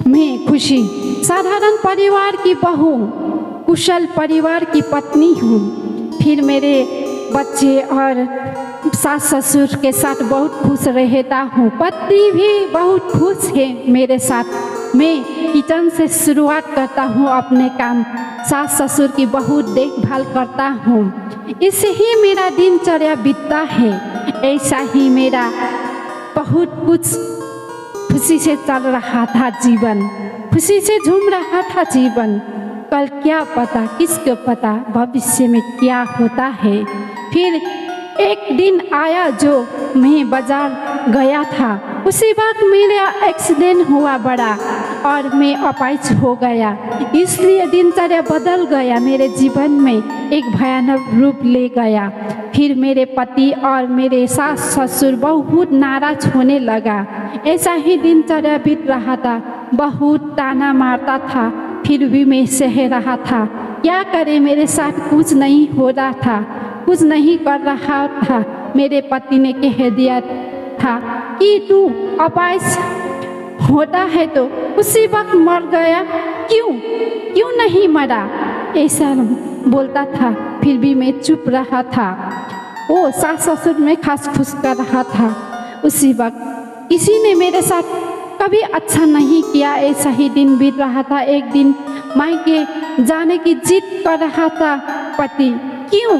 मैं खुशी साधारण परिवार की बहू, कुशल परिवार की पत्नी हूँ। फिर मेरे बच्चे और सास ससुर के साथ बहुत खुश रहता हूँ। पति भी बहुत खुश है मेरे साथ। मैं किचन से शुरुआत करता हूँ अपने काम, सास ससुर की बहुत देखभाल करता हूँ। इससे ही मेरा दिनचर्या बीतता है। ऐसा ही मेरा बहुत कुछ खुशी से चल रहा था जीवन, खुशी से झूम रहा था जीवन। कल क्या पता, किसको पता भविष्य में क्या होता है। फिर एक दिन आया जो मैं बाजार गया था, उसी वक्त मेरा एक्सीडेंट हुआ बड़ा और मैं अपाहिज हो गया। इसलिए दिनचर्या बदल गया, मेरे जीवन में एक भयानक रूप ले गया। फिर मेरे पति और मेरे सास ससुर बहुत नाराज होने लगा। ऐसा ही दिनचर्या बीत रहा था, बहुत ताना मारता था, फिर भी मैं सह रहा था। क्या करे, मेरे साथ कुछ नहीं हो रहा था, कुछ नहीं कर रहा था। मेरे पति ने कह दिया था कि तू अपाहिज होता है तो उसी वक्त मर गया, क्यों नहीं मरा, ऐसा बोलता था। फिर भी मैं चुप रहा था। वो सास ससुर में खास खुश कर रहा था। उसी वक्त किसी ने मेरे साथ कभी अच्छा नहीं किया। ऐसा ही दिन बीत रहा था। एक दिन मायके जाने की जिद कर रहा था पति, क्यों?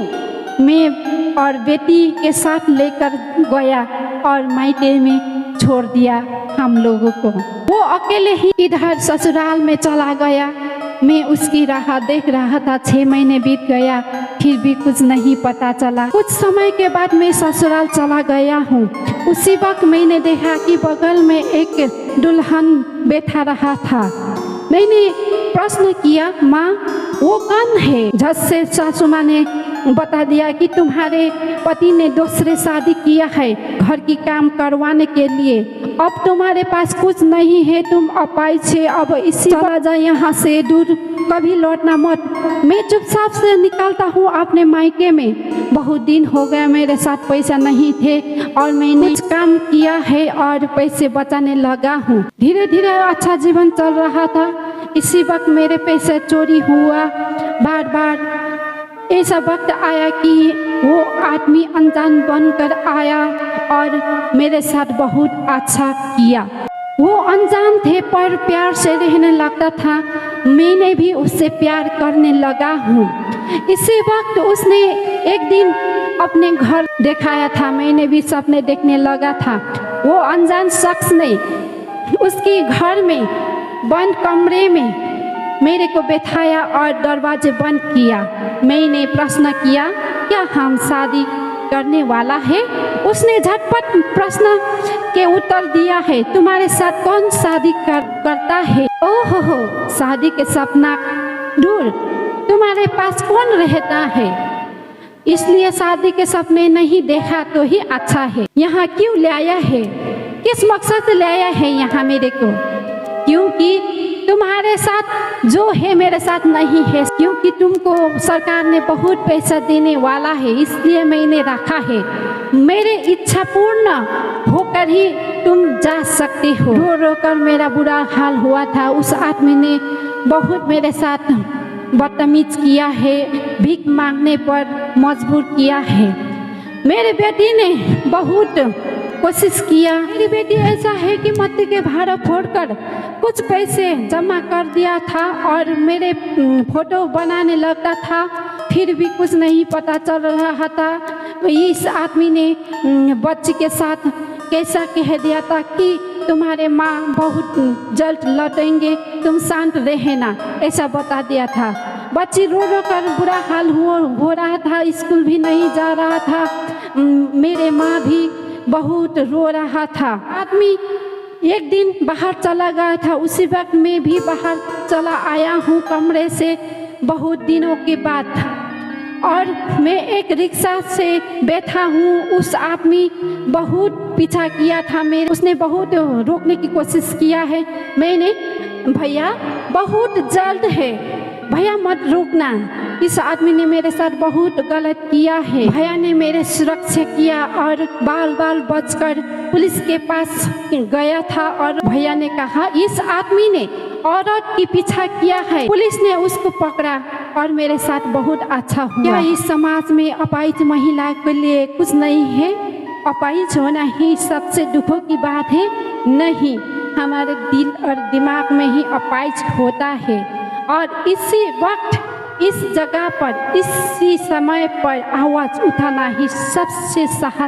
मैं और बेटी के साथ लेकर गया और मायके में छोड़ दिया हम लोगों को। वो अकेले ही इधर ससुराल में चला गया। मैं उसकी राह देख रहा था। 6 महीने बीत गया, फिर भी कुछ नहीं पता चला। कुछ समय के बाद मैं ससुराल चला गया हूँ। उसी वक्त मैंने देखा कि बगल में एक दुल्हन बैठा रहा था। मैंने प्रश्न किया, माँ वो कौन है? झट से सासू माँ ने बता दिया कि तुम्हारे पति ने दूसरे शादी किया है घर की काम करवाने के लिए। अब तुम्हारे पास कुछ नहीं है, तुम अपाहिज है, अब इसी चला जाए यहाँ से दूर, कभी लौटना मत। मैं चुपचाप से निकलता हूँ अपने मायके में। बहुत दिन हो गया, मेरे साथ पैसा नहीं थे और मैंने कुछ काम किया है और पैसे बचाने लगा हूँ। धीरे धीरे अच्छा जीवन चल रहा था। इसी वक्त मेरे पैसे चोरी हुआ। बार बार ऐसा वक्त आया कि वो आदमी अनजान बनकर आया और मेरे साथ बहुत अच्छा किया। वो अनजान थे पर प्यार से रहने लगता था। मैंने भी उससे प्यार करने लगा हूँ। इसी वक्त उसने एक दिन अपने घर दिखाया था। मैंने भी सपने देखने लगा था। वो अनजान शख्स ने उसके घर में बंद कमरे में मेरे को बैठाया और दरवाजे बंद किया। मैंने प्रश्न किया, क्या हम शादी करने वाला है? उसने झटपट प्रश्न के उत्तर दिया है, तुम्हारे साथ कौन शादी करता है? ओहो हो, शादी के सपना दूर, तुम्हारे पास कौन रहता है? इसलिए शादी के सपने नहीं देखा तो ही अच्छा है। यहाँ क्यों ले आया है? किस मकसद से ले आया है यहाँ मेरे को? क्योंकि तुम्हारे साथ जो है मेरे साथ नहीं है। क्योंकि तुमको सरकार ने बहुत पैसा देने वाला है, इसलिए मैंने रखा है। मेरे इच्छा पूर्ण होकर ही तुम जा सकते हो। रो रो कर मेरा बुरा हाल हुआ था। उस आदमी ने बहुत मेरे साथ बदतमीज किया है, भीख मांगने पर मजबूर किया है। मेरे बेटी ने बहुत कोशिश किया। मेरी बेटी ऐसा है कि मत्ती के भाड़ा फोड़कर कुछ पैसे जमा कर दिया था और मेरे फोटो बनाने लगता था। फिर भी कुछ नहीं पता चल रहा था। इस आदमी ने बच्ची के साथ कैसा कह दिया था कि तुम्हारे माँ बहुत जल्द लौटेंगे, तुम शांत रहना, ऐसा बता दिया था। बच्ची रो रो कर बुरा हाल हो रहा था। स्कूल भी नहीं जा रहा था। मेरे माँ भी बहुत रो रहा था। आदमी एक दिन बाहर चला गया था। उसी वक्त मैं भी बाहर चला आया हूँ कमरे से बहुत दिनों के बाद। और मैं एक रिक्शा से बैठा हूँ। उस आदमी बहुत पीछा किया था मेरे। उसने बहुत रोकने की कोशिश किया है। मैंने, भैया बहुत जल्द है, भैया मत रुकना, इस आदमी ने मेरे साथ बहुत गलत किया है। भैया ने मेरे सुरक्षा किया और बाल बाल बचकर पुलिस के पास गया था और भैया ने कहा इस आदमी ने औरत की पीछा किया है। पुलिस ने उसको पकड़ा और मेरे साथ बहुत अच्छा हुआ। क्या इस समाज में अपाहिज महिला के लिए कुछ नहीं है? अपाहिज होना ही सबसे दुखों की बात है? नहीं, हमारे दिल और दिमाग में ही अपाहिज होता है। और इसी वक्त, इस जगह पर, इसी समय पर आवाज़ उठाना ही सबसे साहस